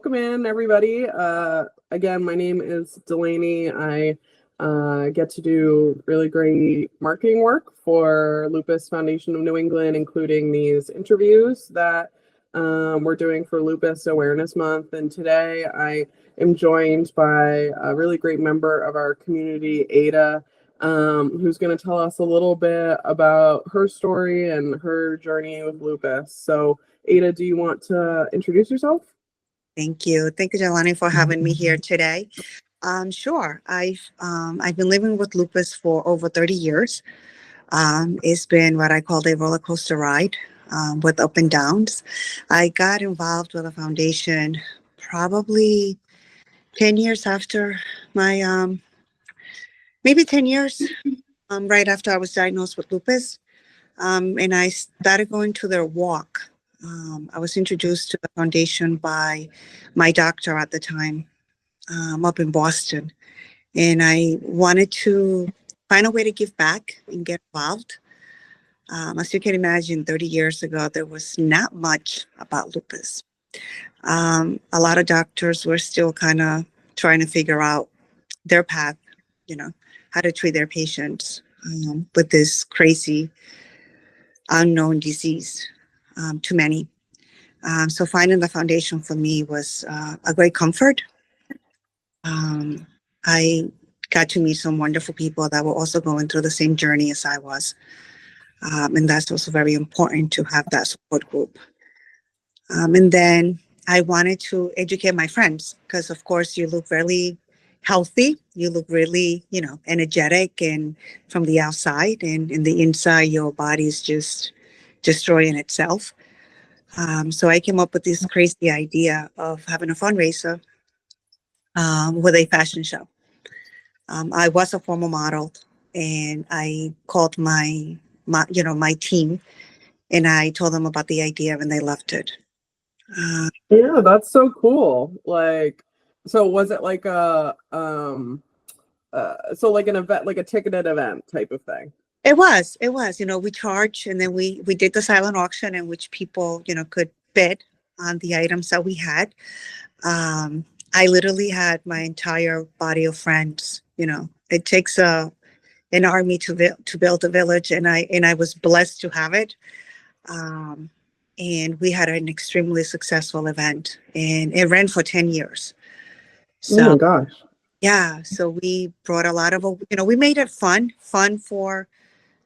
Welcome in, everybody. Again, my name is Delaney. I get to do really great marketing work for Lupus Foundation of New England, including these interviews that we're doing for Lupus Awareness Month. And today I am joined by a really great member of our community, Aida, who's going to tell us a little bit about her story and her journey with lupus. So, Aida, do you want to introduce yourself? Thank you. Thank you, Jelani, for having me here today. Sure. I've been living with lupus for over 30 years. It's been what I call a roller coaster ride with up and downs. I got involved with a foundation probably 10 years after my, maybe 10 years, right after I was diagnosed with lupus. And I started going to their walk. I was introduced to the foundation by my doctor at the time up in Boston. And I wanted to find a way to give back and get involved. As you can imagine, 30 years ago, there was not much about lupus. A lot of doctors were still kind of trying to figure out their path, how to treat their patients with this crazy unknown disease to many. So finding the foundation for me was a great comfort. I got to meet some wonderful people that were also going through the same journey as I was. And that's also very important to have that support group. And then I wanted to educate my friends because, of course, you look really healthy. You look really, energetic and from the outside, and in the inside, your body is just destroying itself. So I came up with this crazy idea of having a fundraiser with a fashion show. I was a former model, and I called my team, and I told them about the idea, and they loved it. Yeah, that's so cool. So was it like so like an event, like a ticketed event type of thing? It was, we charged, and then we did the silent auction in which people, could bid on the items that we had. I literally had my entire body of friends. It takes an army to build a village, and I was blessed to have it. And we had an extremely successful event, and it ran for 10 years. So, oh my gosh. Yeah, so we brought a lot of, we made it fun for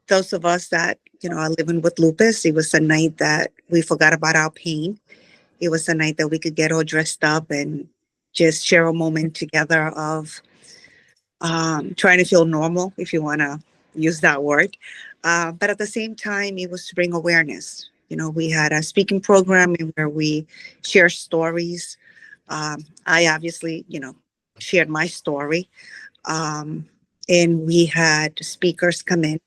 those of us that, are living with lupus. It was a night that we forgot about our pain. It was a night that we could get all dressed up and just share a moment together of trying to feel normal, if you want to use that word. But at the same time, it was to bring awareness. We had a speaking program where we share stories. I obviously, shared my story. And we had speakers come in.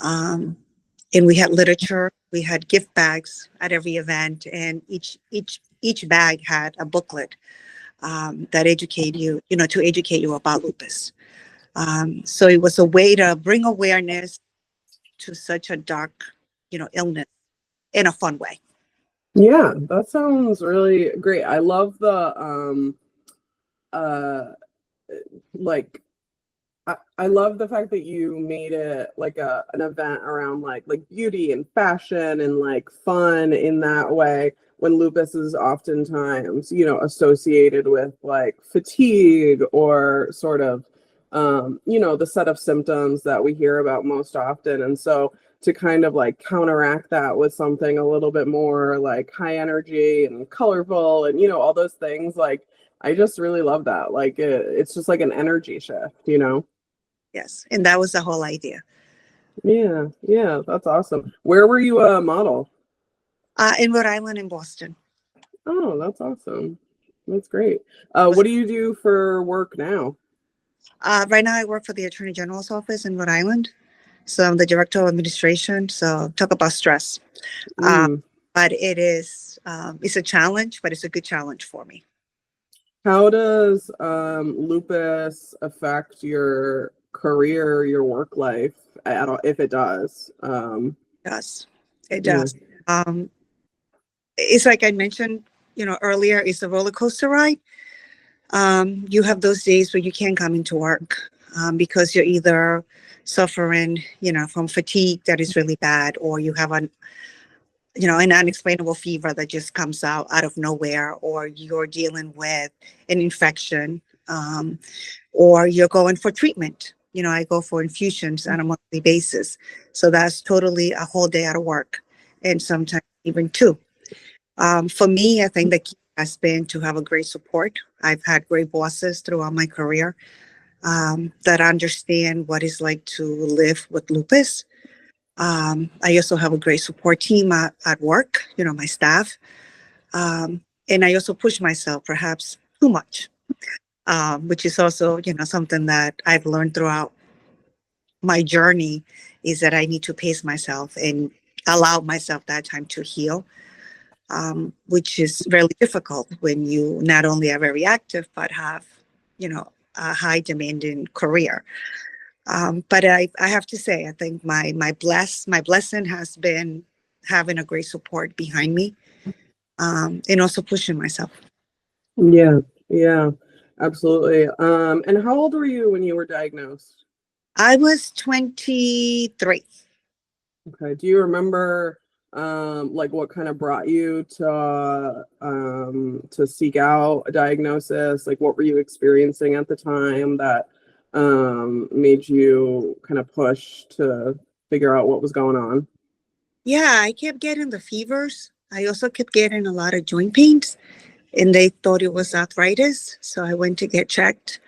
And we had literature. We had gift bags at every event, and each bag had a booklet that educate you, to educate you about lupus. So it was a way to bring awareness to such a dark, illness in a fun way. Yeah, that sounds really great. I love the like I love the fact that you made it like an event around like beauty and fashion and like fun in that way, when lupus is oftentimes, associated with like fatigue or sort of the set of symptoms that we hear about most often. And so to kind of like counteract that with something a little bit more like high energy and colorful and all those things, like I just really love that. Like it's just like an energy shift. Yes, and that was the whole idea. Yeah, that's awesome. Where were you a model? In Rhode Island and Boston. Oh, that's awesome. That's great. What do you do for work now? Right now I work for the Attorney General's office in Rhode Island. So I'm the Director of Administration. So talk about stress. But it's a challenge, but it's a good challenge for me. How does lupus affect your career, your work life, if it does? It does. It does. It's like I mentioned, earlier, it's a roller coaster ride. You have those days where you can't come into work because you're either suffering, from fatigue that is really bad, or you have an unexplainable fever that just comes out of nowhere, or you're dealing with an infection, or you're going for treatment. I go for infusions on a monthly basis. So that's totally a whole day out of work, and sometimes even two. For me, I think the key has been to have a great support. I've had great bosses throughout my career that understand what it's like to live with lupus. I also have a great support team at work, my staff. And I also push myself perhaps too much, which is also, something that I've learned throughout my journey, is that I need to pace myself and allow myself that time to heal, which is really difficult when you not only are very active, but have, a high demanding career. But I have to say, I think my blessing has been having a great support behind me, and also pushing myself. Yeah, yeah, absolutely. And how old were you when you were diagnosed? I was 23. Okay. Do you remember like what kind of brought you to seek out a diagnosis? Like what were you experiencing at the time that made you kind of push to figure out what was going on? Yeah, I kept getting the fevers. I also kept getting a lot of joint pains, and they thought it was arthritis. So I went to get checked.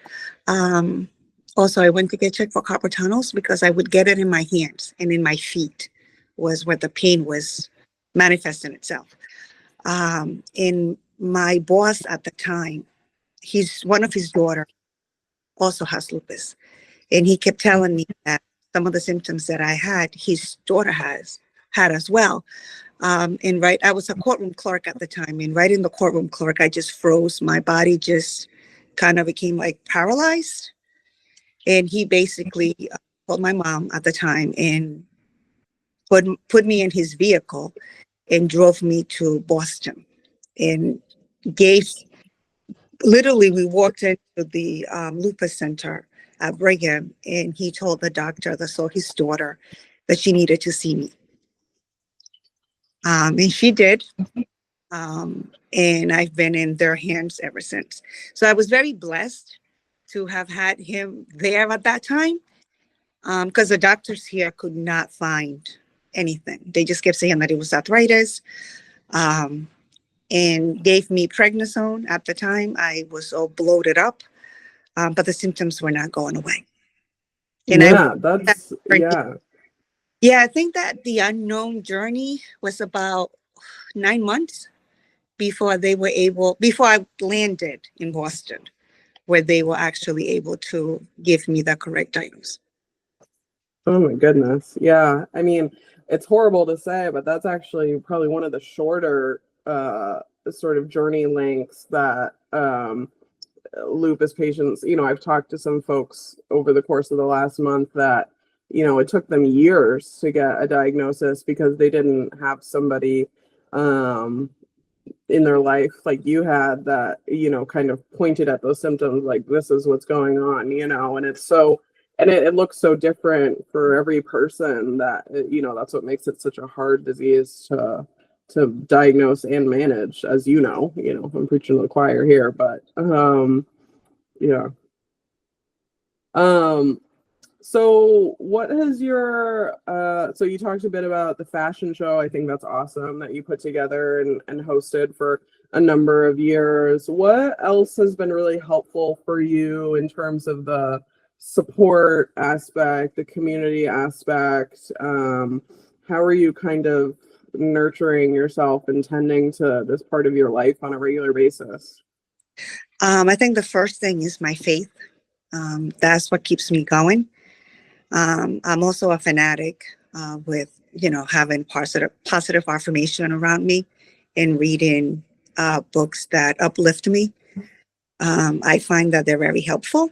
Um, Also, I went to get checked for carpal tunnels because I would get it in my hands and in my feet was where the pain was manifesting itself. And my boss at the time, one of his daughter also has lupus. And he kept telling me that some of the symptoms that I had, his daughter had as well. And right, I was a courtroom clerk at the time, and right in the courtroom clerk, I just froze. My body just kind of became like paralyzed. And he basically called my mom at the time and put me in his vehicle and drove me to Boston, and gave literally, we walked into the lupus center at Brigham, and he told the doctor that saw his daughter that she needed to see me. And she did. And I've been in their hands ever since. So I was very blessed to have had him there at that time, because the doctors here could not find anything. They just kept saying that it was arthritis, um, and gave me prednisone at the time. I was all bloated up, but the symptoms were not going away. And Yeah, that's yeah. yeah, I think that the unknown journey was about 9 months before I landed in Boston, where they were actually able to give me the correct diagnosis. Oh my goodness. Yeah. I mean, it's horrible to say, but that's actually probably one of the shorter sort of journey lengths that lupus patients, I've talked to some folks over the course of the last month that, it took them years to get a diagnosis because they didn't have somebody in their life like you had that, kind of pointed at those symptoms like this is what's going on, and it's so, and it looks so different for every person that, that's what makes it such a hard disease to diagnose and manage, as I'm preaching to the choir here, but yeah. Um, so what has your so you talked a bit about the fashion show. I think that's awesome that you put together and hosted for a number of years. What else has been really helpful for you in terms of the support aspect, the community aspect? How are you kind of nurturing yourself and tending to this part of your life on a regular basis? I think the first thing is my faith. That's what keeps me going. I'm also a fanatic with, having positive affirmation around me and reading books that uplift me. I find that they're very helpful.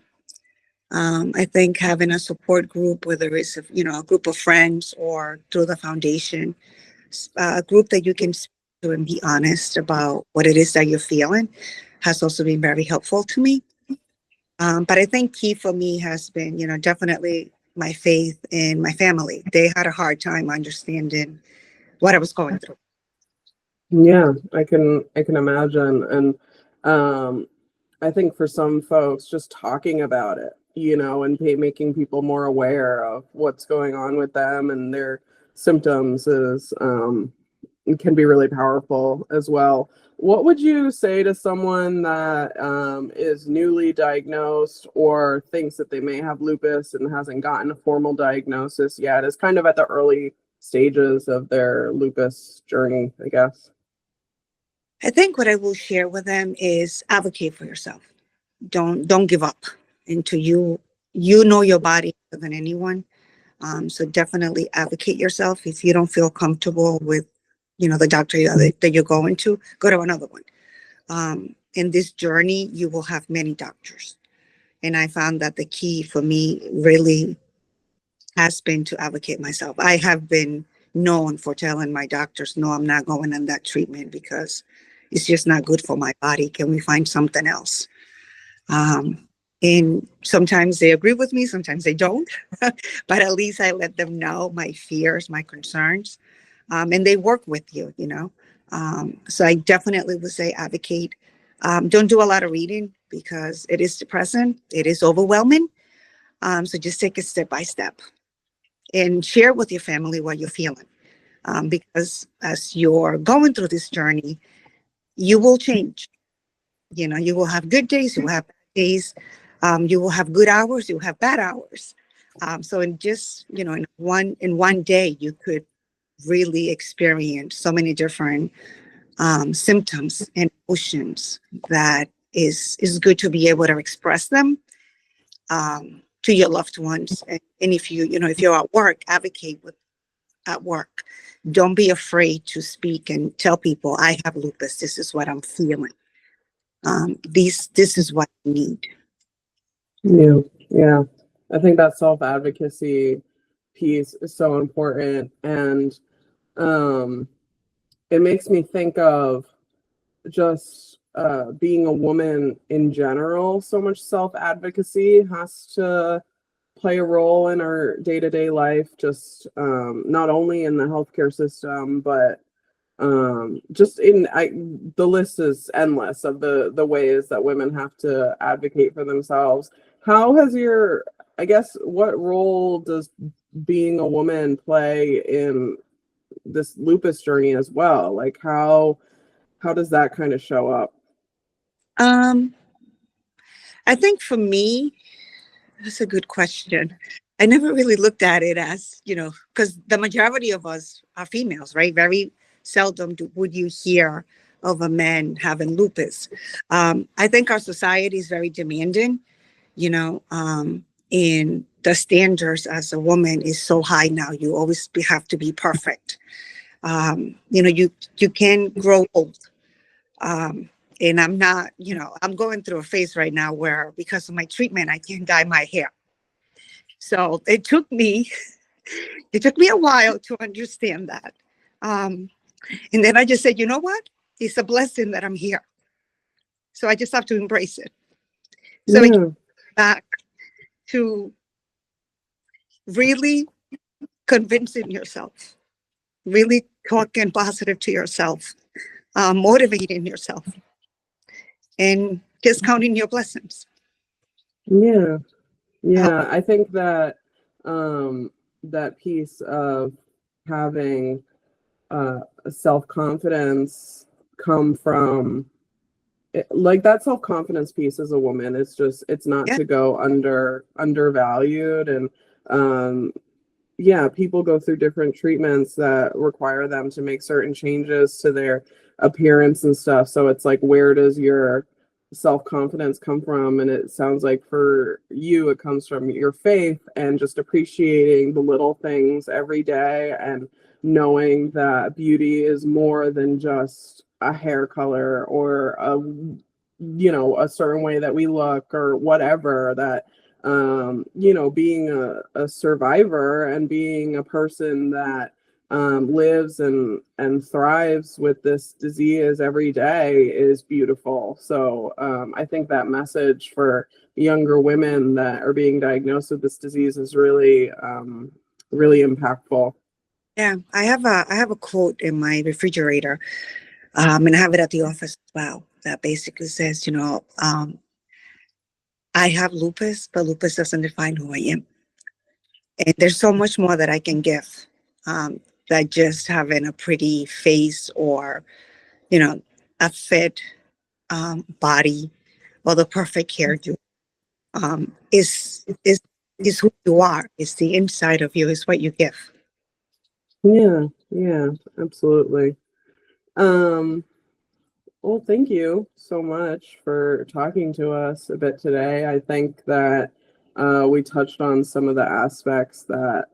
I think having a support group, whether it's a group of friends or through the foundation, a group that you can speak to and be honest about what it is that you're feeling has also been very helpful to me. But I think key for me has been, definitely my faith in my family. They had a hard time understanding what I was going through. Yeah, I can imagine. And I think for some folks, just talking about it, and making people more aware of what's going on with them and their symptoms is can be really powerful as well. What would you say to someone that is newly diagnosed or thinks that they may have lupus and hasn't gotten a formal diagnosis yet, is kind of at the early stages of their lupus journey, I guess? I think what I will share with them is advocate for yourself. Don't give up until you know your body better than anyone. So definitely advocate yourself. If you don't feel comfortable with, the doctor that you're going to, go to another one. In this journey, you will have many doctors. And I found that the key for me really has been to advocate myself. I have been known for telling my doctors, no, I'm not going on that treatment because it's just not good for my body. Can we find something else? And sometimes they agree with me, sometimes they don't, but at least I let them know my fears, my concerns, and they work with you, So I definitely would say advocate. Don't do a lot of reading because it is depressing, it is overwhelming. So just take it step by step and share with your family what you're feeling. Because as you're going through this journey, you will change. You will have good days, you will have bad days, you will have good hours, you will have bad hours. So in just, in one day, you could really experience so many different symptoms and emotions that is good to be able to express them to your loved ones. And if if you're at work, advocate at work. Don't be afraid to speak and tell people, I have lupus, this is what I'm feeling. This is what I need. Yeah. I think that self-advocacy piece is so important. And it makes me think of just being a woman in general. So much self-advocacy has to play a role in our day-to-day life, just not only in the healthcare system, but just the list is endless of the ways that women have to advocate for themselves. How has I guess, what role does being a woman play in this lupus journey as well? Like how does that kind of show up? I think for me, that's a good question. I never really looked at it as, because the majority of us are females, right? Very seldom would you hear of a man having lupus. I think our society is very demanding, and the standards as a woman is so high now. You always have to be perfect. You can grow old. And I'm not, I'm going through a phase right now where because of my treatment, I can't dye my hair. So it took me a while to understand that. And then I just said, you know what? It's a blessing that I'm here. So I just have to embrace it. So I get back to really convincing yourself, really talking positive to yourself, motivating yourself, and just counting your blessings. Yeah, I think that that piece of having self-confidence come from like that self-confidence piece as a woman, it's not to go undervalued. And people go through different treatments that require them to make certain changes to their appearance and stuff. So it's like, where does your self-confidence come from? And it sounds like for you, it comes from your faith and just appreciating the little things every day and knowing that beauty is more than just a hair color or a certain way that we look or whatever. That being a survivor and being a person that lives and thrives with this disease every day is beautiful. So I think that message for younger women that are being diagnosed with this disease is really really impactful. Yeah, I have a quote in my refrigerator, and I have it at the office as well, that basically says, I have lupus, but lupus doesn't define who I am. And there's so much more that I can give, that just having a pretty face or, a fit body or the perfect hairdo, is who you are. It's the inside of you. Is what you give. Yeah, absolutely. Well, thank you so much for talking to us a bit today. I think that we touched on some of the aspects that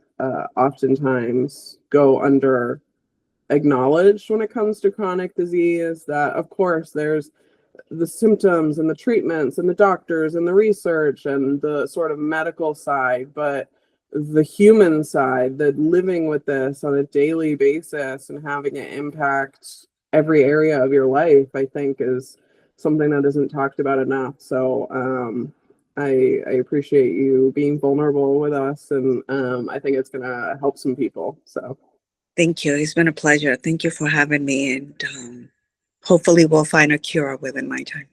oftentimes go under acknowledged when it comes to chronic disease. That, of course, there's the symptoms and the treatments and the doctors and the research and the sort of medical side, but the human side, the living with this on a daily basis and having it impact every area of your life, I think is something that isn't talked about enough. So I appreciate you being vulnerable with us, and I think it's going to help some people. So Thank you. It's been a pleasure. Thank you for having me, and hopefully we'll find a cure within my time.